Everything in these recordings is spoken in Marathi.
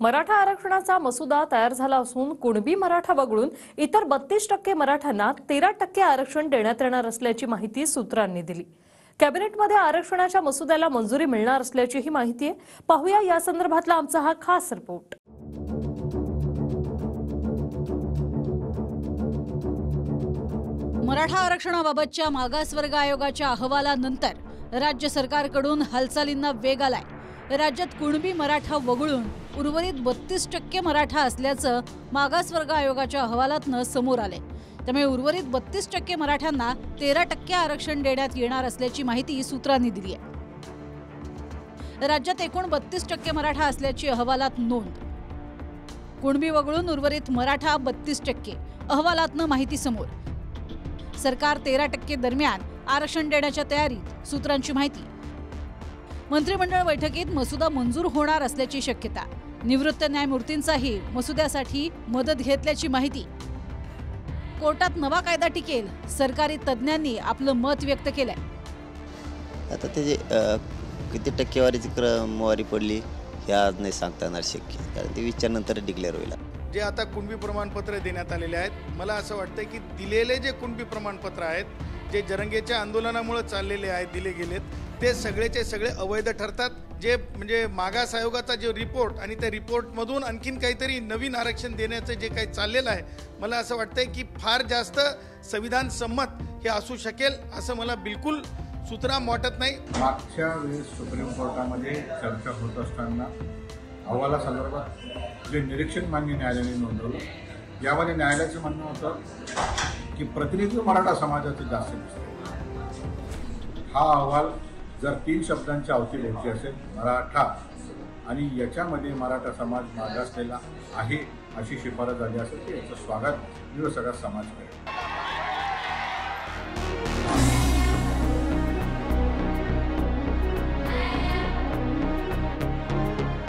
मराठा आरक्षणाचा मसुदा तयार झाला असून कुणबी मराठा वगळून इतर 32% मराठ्यांना 13% आरक्षण देण्यात येणार असल्याची माहिती सूत्रांनी दिली। कॅबिनेटमध्ये आरक्षणाच्या मसुद्याला मंजुरी मिळणार असल्याची ही माहिती आहे। पाहूया या संदर्भातला आमचा हा खास रिपोर्ट। मराठा आरक्षणाबाबतच्या मागासवर्ग आयोगाच्या अहवालानंतर राज्य सरकारकडून हालचालींना वेग आलाय। राज्यात कुणबी मराठा वगळून उर्वरित 32% मराठा असल्याचं मागासवर्ग आयोगाच्या अहवालातनं समोर आले। त्यामुळे उर्वरित 32% मराठ्यांना 13% आरक्षण देण्यात येणार असल्याची माहिती सूत्रांनी दिली आहे। राज्यात एकूण 32% मराठा असल्याची अहवालात नोंद। कुणबी वगळून उर्वरित मराठा 32%, अहवालातनं माहिती समोर। सरकार 13% दरम्यान आरक्षण देण्याच्या तयारीत, सूत्रांची माहिती। मंत्रिमंडळ बैठकीत मसुदा मंजूर होणार असल्याची शक्यता। निवृत्त न्यायमूर्तींचाही मसुद्यासाठी मदत घेतल्याची माहिती। कोर्टात नवा कायदा टिकेल, सरकारी तज्ज्ञांनी आपलं मत व्यक्त केलंय। आता त्याचे किती टक्केवारीची क्रमवारी पडली हे आज नाही सांगता येणार शक्य, कारण ते विचारनंतर डिक्लेअर होईल। जे आता कुणबी प्रमाणपत्र देण्यात आलेले आहेत, मला असं वाटतं की दिलेले जे कुणबी प्रमाणपत्र आहेत, जे जरंगेच्या आंदोलनामुळे चाललेले आहेत, दिले गेलेत, ते सगळेचे सगळे अवैध ठरतात। जे म्हणजे मागास आयोगाचा जो रिपोर्ट आणि त्या रिपोर्टमधून आणखीन काहीतरी नवीन आरक्षण देण्याचं जे काही चाललेलं आहे, मला असं वाटतंय की फार जास्त संविधान संमत हे असू शकेल असं मला बिलकुल सूत्राम वाटत नाही। मागच्या वेळेस सुप्रीम कोर्टामध्ये चर्चा होत असताना अहवालासंदर्भात जे निरीक्षण मान्य न्यायालयाने नोंदवलं, यामध्ये न्यायालयाचं म्हणणं होतं की प्रतिनिधित्व मराठा समाजाचं जास्त दिसतं। हा अहवाल जर 3 शब्दांच्या अवतीभोवती असेल, मराठा, आणि याच्यामध्ये मराठा समाज मागासलेला आहे अशी शिफारस झाली असेल, तर याचं स्वागत सगळा समाज करेल।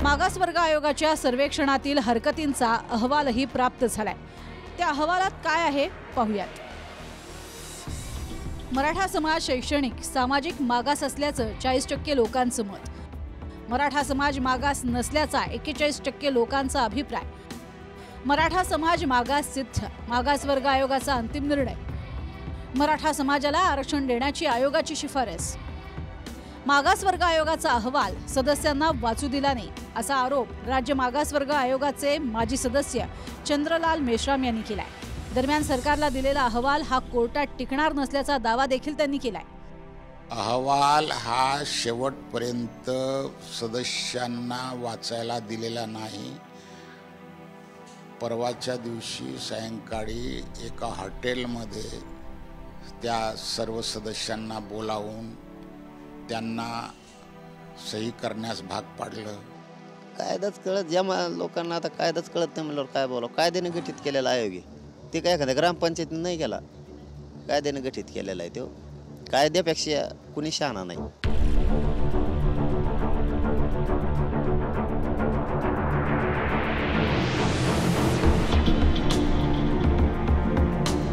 मागासवर्ग आयोगाच्या सर्वेक्षणातील हरकतींचा अहवालही प्राप्त झालाय। त्या अहवालात काय आहे पाहूयात। मराठा समाज शैक्षणिक सामाजिक मागास असल्याचं 40% लोकांचं मत। मराठा समाज मागास नसल्याचा 41% लोकांचा अभिप्राय। मराठा समाज मागास सिद्ध, मागासवर्ग आयोगाचा अंतिम निर्णय। मराठा समाजाला आरक्षण देण्याची आयोगाची शिफारस। मागासवर्ग आयोगाचा अहवाल सदस्यांना वाचू दिला नाही असा आरोप राज्य मागासवर्ग आयोगाचे माजी सदस्य चंद्रलाल मेश्राम यांनी केलाय। दरम्यान सरकारला दिलेला अहवाल हा कोर्टात टिकणार नसल्याचा दावा देखील त्यांनी केलाय। अहवाल हा शेवटपर्यंत सदस्यांना वाचायला दिलेला नाही। परवाच्या दिवशी सायंकाळी एका हॉटेलमध्ये त्या सर्व सदस्यांना बोलावून त्यांना सही करण्यास भाग पाडलं। कायदाच कळत, ज्या लोकांना आता कायदाच कळत नाही म्हणल्यावर काय बोलावं। कायद्याने गठीत केलेला आयोग आहे, ते काय एखाद्या ग्रामपंचायतीने नाही केला, कायद्याने गठीत केलेला आहे। तो कायद्यापेक्षा कुणी शहाणा नाही।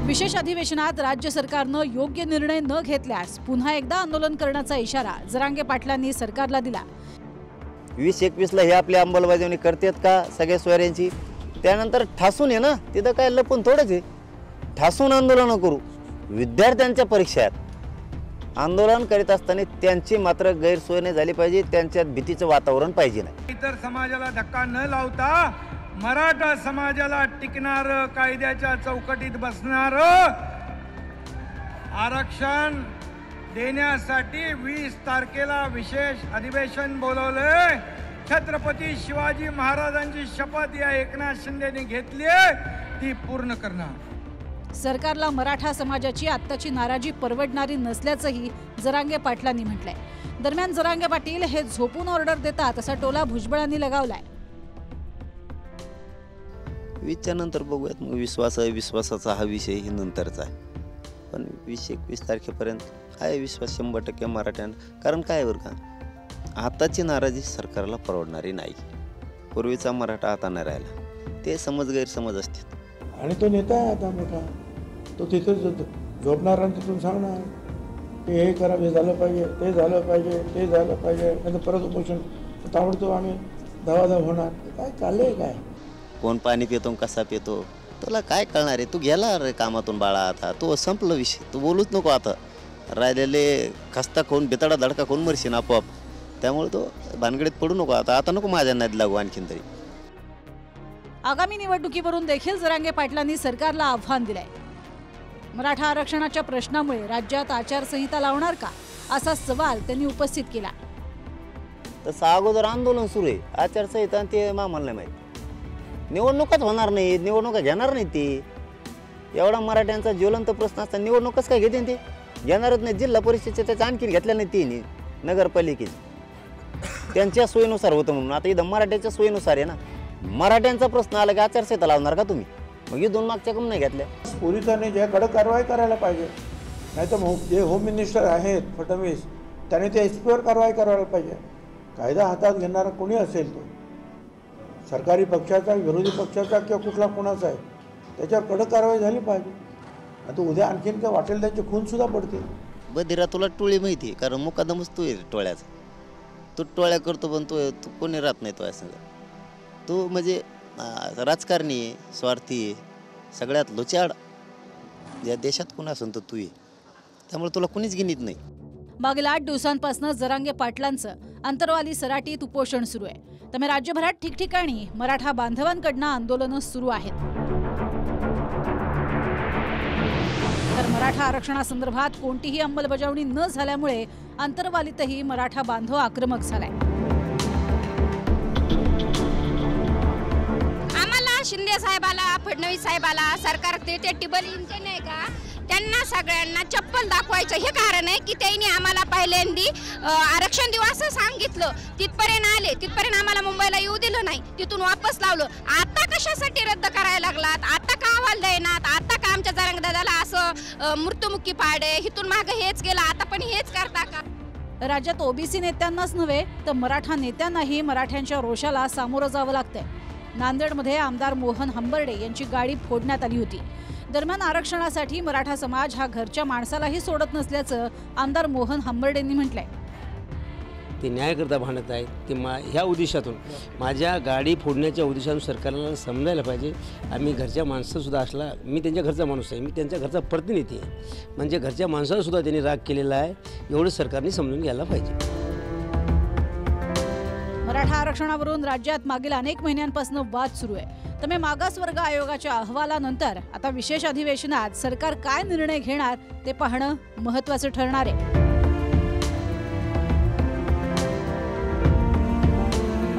विशेष अधिवेशनात राज्य सरकारनं योग्य निर्णय न घेतल्यास पुन्हा एकदा आंदोलन करण्याचा इशारा जरांगे पाटलांनी सरकारला दिला। 20-21ला हे आपली अंमलबजावणी करतात का सगळ्या सोयऱ्यांची, त्यानंतर ठासून आहे ना, तिथं काय लपून थोडंच आहे। ठासून आंदोलन करू। विद्यार्थ्यांच्या परीक्षा आहेत, आंदोलन करीत असताना त्यांची मात्र गैरसोय नाही झाली पाहिजे, त्यांच्यात भीतीचं वातावरण पाहिजे नाही। इतर समाजाला धक्का न लावता मराठा समाजाला टिकणार, कायद्याच्या चौकटीत बसणार आरक्षण देण्यासाठी 20 तारखेला विशेष अधिवेशन बोलवलंय। छत्रपती शिवाजी महाराजांची शपथ या एकनाथ शिंदेने घेतली, ती पूर्ण करणार। सरकारला मराठा समाजाची आत्ताची नाराजी परवडणारी नसल्याचंही जरांगे पाटलांनी म्हटलंय। दरम्यान जरांगे पाटील हे झोपून ऑर्डर देतात असा टोला भुजबळांनी लगावलाय। विचारनंतर बघूयात, मग विश्वासाचा हा विषय ही नंतरचा आहे, पण 20-21 तारखेपर्यंत आहे विश्वास 100% मराठ्यांना। कारण काय बरं का, आताची नाराजी सरकारला परवडणारी नाही। पूर्वीचा मराठा आता नाही राहिला, ते गैरसमज असतात। आणि तो नेता आहे आता मोठा, तो तिथे झोपणार आणि तिथून सांगणार की हे करा, हे झालं पाहिजे, ते झालं पाहिजे, ते झालं पाहिजे, नंतर परत उपोषण ताबडतोब आम्ही धावाधाव होणार. काय चाललंय काय? कोण पाणी पितो कसा पितो तुला काय कळणार आहे? तू गेला रे कामातून बाळा, आता तो संपलं विषय, तू बोलूच नको. आता राहिलेले खस्ता खाऊन बेताडा धडका खाऊन मरशील आपोआप. त्यामुळे तो भानगडीत पडू नको. आता नको माझ्या नादी लागू आणखीन तरी. आगामी निवडणुकीवरून देखील जरांगे पाटलांनी सरकारला आव्हान दिलंय. मराठा आरक्षणाच्या प्रश्नामुळे राज्यात आचारसंहिता लावणार का, असा सवाल त्यांनी उपस्थित केला. तसं अगोदर आंदोलन सुरू आहे, आचारसंहिता आणि ते मामाला नाही माहीत. निवडणुकाच होणार नाही, निवडणुका घेणार नाही ती. एवढा मराठ्यांचा ज्वलंत प्रश्न असता निवडणूकच काय घेते ते? घेणारच नाही. जिल्हा परिषदेच्या त्याच्या आणखीन घेतल्या नाही तिने, नगरपालिकेची त्यांच्या सोयीनुसार होतं म्हणून. आता इथं मराठ्याच्या सोयीनुसार आहे ना. मराठ्यांचा प्रश्न आला की आचारसंहिता लावणार का तुम्ही? मग ही 2 मागच्या कम नाही घेतल्या. पोलिसांनी ज्या कडक कारवाई करायला पाहिजे, नाही तर जे होम मिनिस्टर आहेत फडणवीस त्याने ते एसपीवर कारवाई करायला पाहिजे. कायदा हातात घेणारा कोणी असेल, तो सरकारी पक्षाचा, विरोधी पक्षाचा किंवा कुठला कोणाचा आहे, त्याच्यावर कडक कारवाई झाली पाहिजे. आता उद्या आणखीन काय वाटेल त्यांचे खूनसुद्धा पडतील. बधिरा तुला टोळी माहिती आहे, कारण मुकादमच तू आहे टोळ्याचा. तू टोळ्या करतो पण तू कोणी राहत नाही. तो असं तू म्हणजे राजकारणी आहे, स्वार्थी आहे, सगळ्यात लोचाड या देशात कोण असेल तर तू आहे. त्यामुळे तुला कोणीच गिनीत नाही. मागील 8 दिवसांपासून जरांगे पाटलांचं अंतरवाली सराटीत उपोषण सुरू आहे. त्यामुळे राज्यभरात ठिकठिकाणी मराठा बांधवांकडनं आंदोलनं सुरू आहेत. तर मराठा आरक्षणासंदर्भात कोणतीही अंमलबजावणी न झाल्यामुळे अंतरवालीतही मराठा बांधव आक्रमक झालाय. आम्हाला शिंदे साहेबाला, फडणवीस साहेबाला, सरकार ते टिबल इंजिन आहे का, त्यांना सगळ्यांना चप्पल दाखवायचं हे कारण आहे की त्यांनी आम्हाला पहिल्यांदी आरक्षण देऊ असं सांगितलं. तिथपर्यंत आले, तिथपर्यंत आम्हाला मुंबईला येऊ दिलं नाही, तिथून वापस लावलं. आता कशासाठी रद्द करायला लागलात? आता का अहवाल देणार? आता का आमच्या जरांगे दादाला असं मृत्युमुखी पाडे, इथून मागं हेच गेलं, आता पण हेच करता का? राज्यात ओबीसी नेत्यांनाच नव्हे तर मराठा नेत्यांनाही मराठ्यांच्या रोषाला सामोरं जावं लागतंय. नांदेडमध्ये आमदार मोहन हंबर्डे यांची गाडी फोडण्यात आली होती. दरम्यान आरक्षणासाठी मराठा समाज हा घरच्या माणसालाही सोडत नसल्याचं आमदार मोहन हंबर्डेंनी म्हटलंय. ते न्यायकर्ता भांडत आहेत. ते ह्या उद्देशातून, माझ्या गाडी फोडण्याच्या उद्देशातून सरकारला समजायला पाहिजे. आम्ही घरच्या माणसासुद्धा असला, मी त्यांच्या घरचा माणूस आहे, मी त्यांच्या घरचा प्रतिनिधी आहे, म्हणजे घरच्या माणसालासुद्धा त्यांनी राग केलेला आहे, एवढं सरकारने समजून घ्यायला पाहिजे. मराठा आरक्षणावरून राज्यात मागील अनेक महिन्यांपासून वाद सुरू आहे. त्यामुळे मागासवर्ग आयोगाच्या अहवालानंतर आता विशेष अधिवेशनात सरकार काय निर्णय घेणार ते पाहणं महत्त्वाचं ठरणार आहे.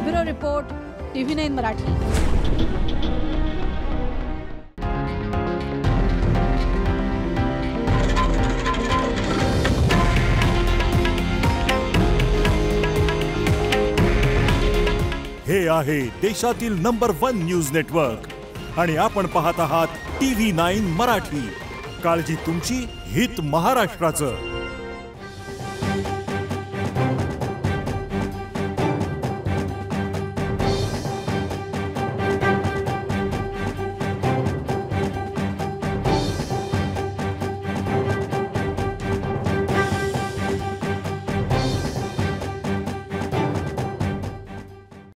Bureau report, TV9 Marathi. हे आहे देशातील नंबर 1 न्यूज नेटवर्क आणि आपण पाहत आहात TV9 मराठी. काळजी तुमची, हित महाराष्ट्राचं.